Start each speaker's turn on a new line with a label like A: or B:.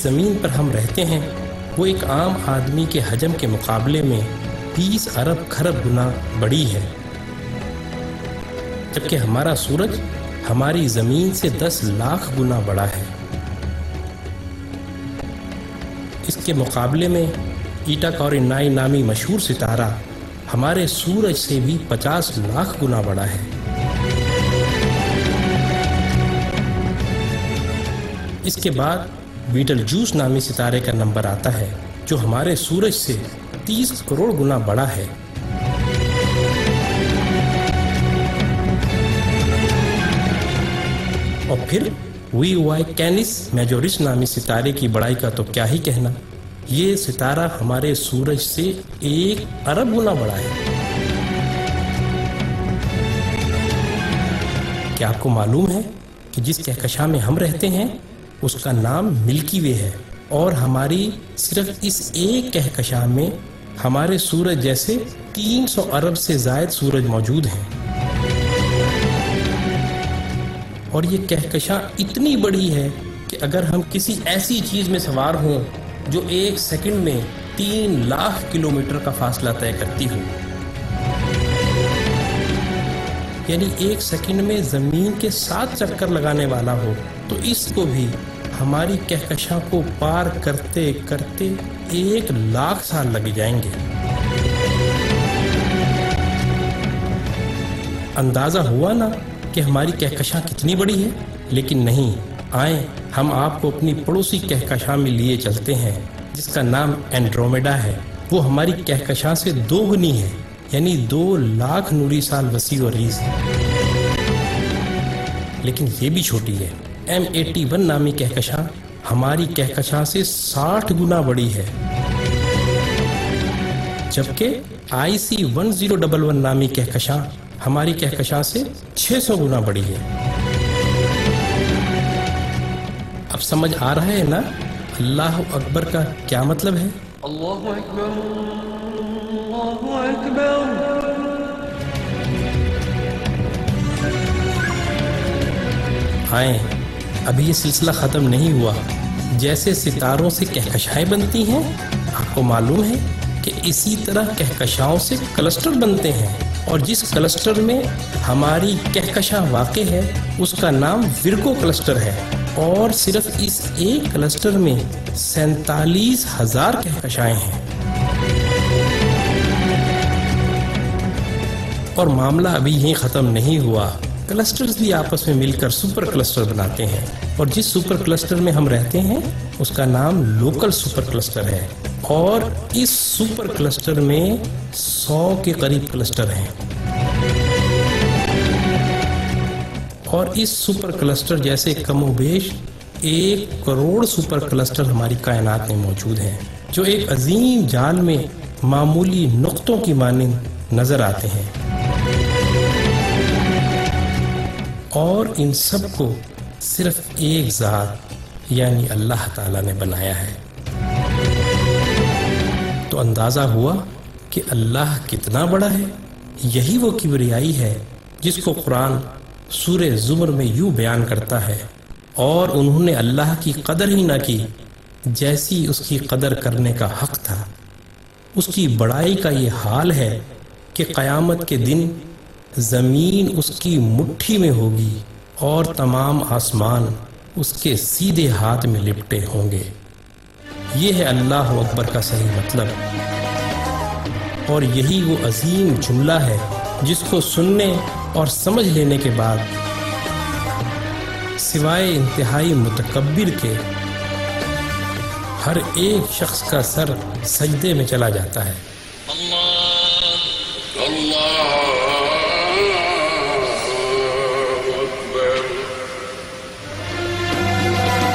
A: جس زمین پر ہم رہتے ہیں وہ ایک عام آدمی کے حجم کے مقابلے میں 20 ارب کھرب گنا بڑی ہے، جبکہ ہمارا سورج ہماری زمین سے 10 لاکھ گنا بڑا ہے۔ اس کے مقابلے میں ایٹا کورینائی نامی مشہور ستارہ ہمارے سورج سے بھی 50 لاکھ گنا بڑا ہے۔ اس کے بعد بیٹل جوس نامی ستارے کا نمبر آتا ہے جو ہمارے سورج سے 30 کروڑ گنا بڑا ہے۔ اور پھر وی وائی کینس میجورس نامی ستارے کی بڑائی کا تو کیا ہی کہنا، یہ ستارہ ہمارے سورج سے 1 ارب گنا بڑا ہے۔ کیا آپ کو معلوم ہے کہ جس کہکشاں میں ہم رہتے ہیں اس کا نام ملکی وے ہے، اور ہماری صرف اس ایک کہکشاں میں ہمارے سورج جیسے 300 ارب سے زائد سورج موجود ہیں۔ اور یہ کہکشاں اتنی بڑی ہے کہ اگر ہم کسی ایسی چیز میں سوار ہوں جو 1 سیکنڈ میں 3 لاکھ کلومیٹر کا فاصلہ طے کرتی ہو، یعنی 1 سیکنڈ میں زمین کے 7 چکر لگانے والا ہو، تو اس کو بھی ہماری کہکشاں کو پار کرتے کرتے 1 لاکھ سال لگ جائیں گے۔ اندازہ ہوا نا کہ ہماری کہکشاں کتنی بڑی ہے؟ لیکن نہیں، آئیں ہم آپ کو اپنی پڑوسی کہکشاں میں لیے چلتے ہیں جس کا نام اینڈرومیڈا ہے۔ وہ ہماری کہکشاں سے 2 گنی ہے، یعنی 2 لاکھ نوری سال وسیع و عریض ہے۔ لیکن یہ بھی چھوٹی ہے۔ M81 نامی کہکشاں ہماری کہکشاں سے 60 گنا بڑی ہے، جبکہ IC1011 نامی کہکشاں ہماری کہکشاں سے 600 گنا بڑی ہے۔ اب سمجھ آ رہا ہے نا اللہ اکبر کا کیا مطلب ہے؟
B: اللہ اکبر، اللہ اکبر۔
A: آئیں، ابھی یہ سلسلہ ختم نہیں ہوا۔ جیسے ستاروں سے کہکشائیں بنتی ہیں، آپ کو معلوم ہے کہ اسی طرح کہکشاؤں سے کلسٹر بنتے ہیں، اور جس کلسٹر میں ہماری کہکشاں واقع ہے اس کا نام ورگو کلسٹر ہے، اور صرف اس ایک کلسٹر میں 47,000 کہکشائیں ہیں۔ اور معاملہ ابھی یہیں ختم نہیں ہوا، کلسٹرز بھی آپس میں مل کر سپر کلسٹر بناتے ہیں، اور جس سپر کلسٹر میں ہم رہتے ہیں اس کا نام لوکل سپر کلسٹر ہے، اور اس سپر کلسٹر میں 100 کے قریب کلسٹر ہیں، اور اس سپر کلسٹر جیسے کم و بیش 1 کروڑ سپر کلسٹر ہماری کائنات میں موجود ہیں، جو ایک عظیم جال میں معمولی نقطوں کی مانند نظر آتے ہیں، اور ان سب کو صرف ایک ذات یعنی اللہ تعالیٰ نے بنایا ہے۔ تو اندازہ ہوا کہ اللہ کتنا بڑا ہے۔ یہی وہ کبریائی ہے جس کو قرآن سورہ زمر میں یوں بیان کرتا ہے، اور انہوں نے اللہ کی قدر ہی نہ کی جیسی اس کی قدر کرنے کا حق تھا۔ اس کی بڑائی کا یہ حال ہے کہ قیامت کے دن زمین اس کی مٹھی میں ہوگی اور تمام آسمان اس کے سیدھے ہاتھ میں لپٹے ہوں گے۔ یہ ہے اللہ اکبر کا صحیح مطلب، اور یہی وہ عظیم جملہ ہے جس کو سننے اور سمجھ لینے کے بعد سوائے انتہائی متکبر کے ہر ایک شخص کا سر سجدے میں چلا جاتا ہے۔